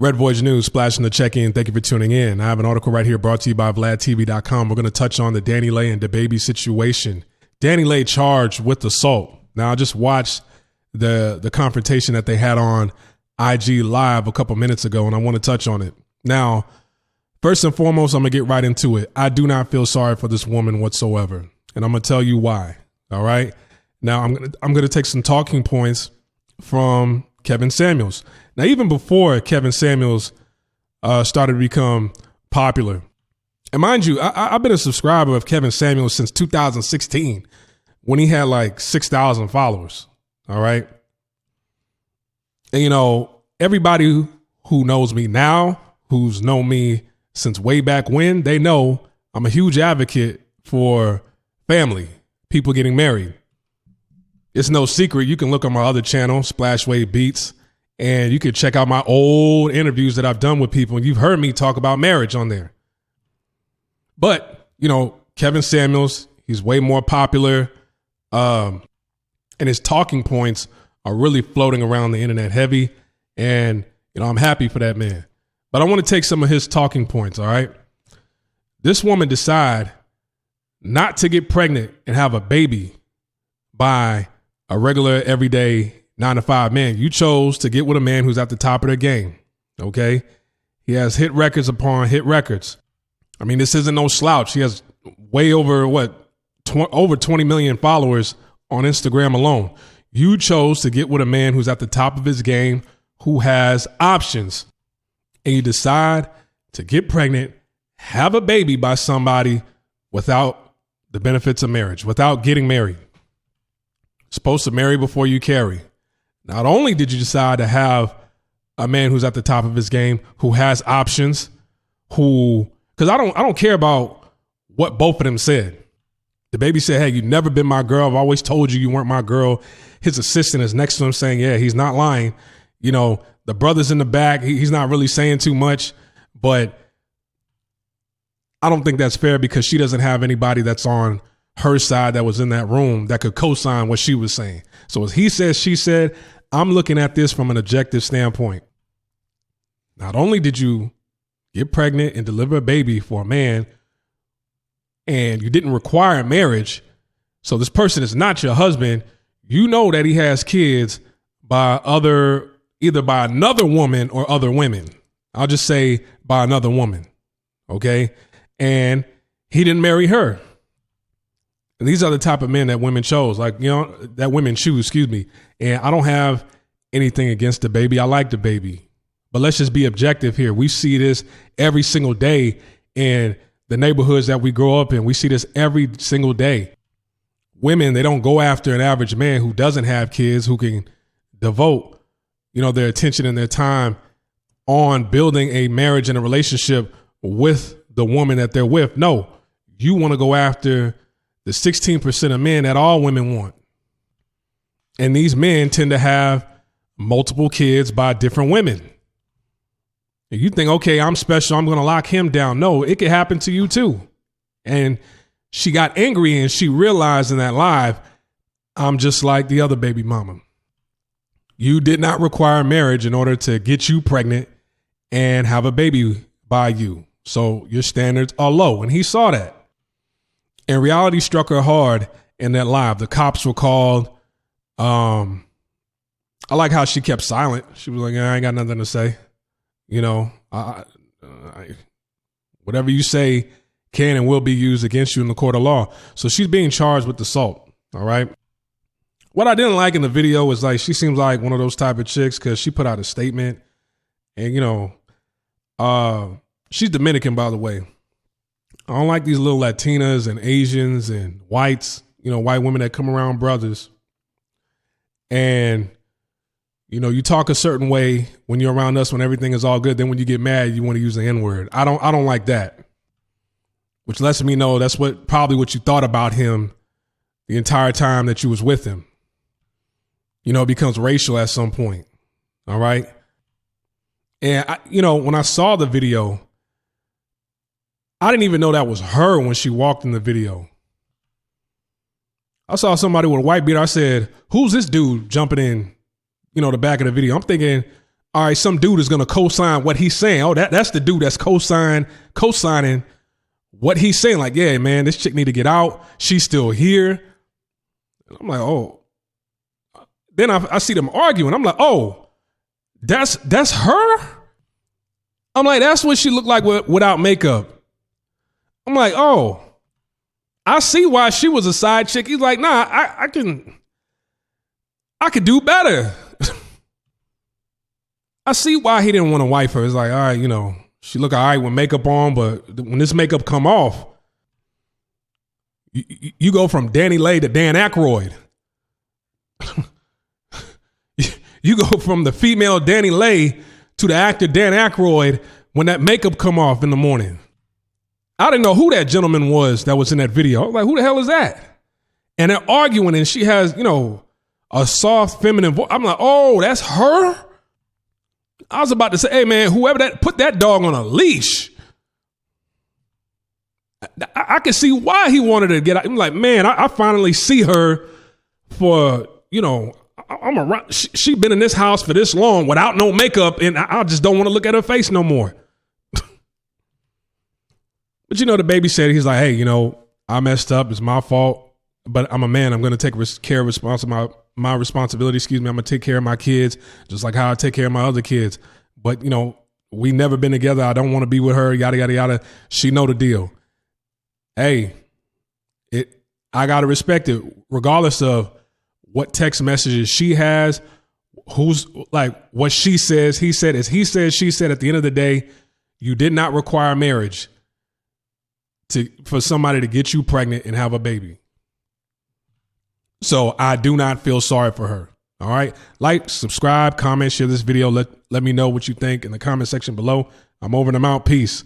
Red Voyage News, splashing the check-in. Thank you for tuning in. I have an article right here brought to you by VladTV.com. We're going to touch on the DaniLeigh and DaBaby's situation. DaniLeigh charged with assault. Now, I just watched the confrontation that they had on IG Live a couple minutes ago, and I want to touch on it. Now, first and foremost, I'm going to get right into it. I do not feel sorry for this woman whatsoever, and I'm going to tell you why, all right? Now, I'm going to take some talking points from Kevin Samuels. Now, even before Kevin Samuels started to become popular, and mind you, I've been a subscriber of Kevin Samuels since 2016 when he had like 6,000 followers, all right? And, you know, everybody who knows me now, who's known me since way back when, they know I'm a huge advocate for family, people getting married. It's no secret. You can look on my other channel, Splashwave Beats, and you can check out my old interviews that I've done with people, and you've heard me talk about marriage on there. But, you know, Kevin Samuels, he's way more popular, and his talking points are really floating around the internet heavy, and, you know, I'm happy for that man. But I want to take some of his talking points, all right? This woman decided not to get pregnant and have a baby by a regular, everyday 9-to-5 man. You chose to get with a man who's at the top of their game, okay? He has hit records upon hit records. I mean, this isn't no slouch. He has way over, over 20 million followers on Instagram alone. You chose to get with a man who's at the top of his game, who has options, and you decide to get pregnant, have a baby by somebody without the benefits of marriage, without getting married. Supposed to marry before you carry. Not only did you decide to have a man who's at the top of his game, who has options, because I don't care about what both of them said. DaBaby said, hey, you've never been my girl. I've always told you you weren't my girl. His assistant is next to him saying, yeah, he's not lying. You know, the brother's in the back. He's not really saying too much, but I don't think that's fair because she doesn't have anybody that's on her side that was in that room that could co-sign what she was saying. So as he said, she said, I'm looking at this from an objective standpoint. Not only did you get pregnant and deliver a baby for a man, and you didn't require marriage, so this person is not your husband, you know that he has kids by either by another woman or other women. I'll just say by another woman, okay? And he didn't marry her. And these are the type of men that women chose, like, you know, that women choose, excuse me. And I don't have anything against DaBaby. I like DaBaby. But let's just be objective here. We see this every single day in the neighborhoods that we grow up in. We see this every single day. Women, they don't go after an average man who doesn't have kids, who can devote, you know, their attention and their time on building a marriage and a relationship with the woman that they're with. No, you want to go after the 16% of men that all women want. And these men tend to have multiple kids by different women. And you think, okay, I'm special, I'm going to lock him down. No, it could happen to you too. And she got angry and she realized in that live, I'm just like the other baby mama. You did not require marriage in order to get you pregnant and have a baby by you. So your standards are low. And he saw that. And reality struck her hard in that live. The cops were called. I like how she kept silent. She was like, I ain't got nothing to say. You know, whatever you say can and will be used against you in the court of law. So she's being charged with assault. All right. What I didn't like in the video was, like, she seems like one of those type of chicks because she put out a statement. And, you know, she's Dominican, by the way. I don't like these little Latinas and Asians and whites, you know, white women that come around brothers. And, you know, you talk a certain way when you're around us when everything is all good. Then when you get mad, you want to use the N-word. I don't like that. Which lets me know that's probably what you thought about him the entire time that you was with him. You know, it becomes racial at some point. All right. And, you know, when I saw the video, I didn't even know that was her when she walked in the video. I saw somebody with a white beard. I said, who's this dude jumping in, you know, the back of the video? I'm thinking, all right, some dude is going to co-sign what he's saying. Oh, that's the dude that's co-signing what he's saying. Like, yeah, man, this chick need to get out. She's still here. I'm like, oh. Then I see them arguing. I'm like, oh, that's her? I'm like, that's what she looked like without makeup. I'm like, oh, I see why she was a side chick. He's like, nah, I could do better. I see why he didn't want to wife her. It's like, all right, you know, she look all right with makeup on, but when this makeup come off, you go from DaniLeigh to Dan Aykroyd. You go from the female DaniLeigh to the actor Dan Aykroyd when that makeup come off in the morning. I didn't know who that gentleman was that was in that video. I was like, who the hell is that? And they're arguing, and she has, you know, a soft feminine voice. I'm like, oh, that's her? I was about to say, hey, man, whoever that, put that dog on a leash. I could see why he wanted to get out. I'm like, man, I finally see her for, you know, I'm around. She been in this house for this long without no makeup, and I just don't want to look at her face no more. But, you know, DaBaby said, he's like, hey, you know, I messed up. It's my fault, but I'm a man. I'm going to take care of my responsibility. I'm going to take care of my kids just like how I take care of my other kids. But, you know, we never been together. I don't want to be with her, yada, yada, yada. She know the deal. Hey, I got to respect it regardless of what text messages she has, who's like what she says, he said, as he said, she said. At the end of the day, you did not require marriage for somebody to get you pregnant and have a baby. So I do not feel sorry for her. All right. Like, subscribe, comment, share this video. Let me know what you think in the comment section below. I'm over and I'm out. Peace.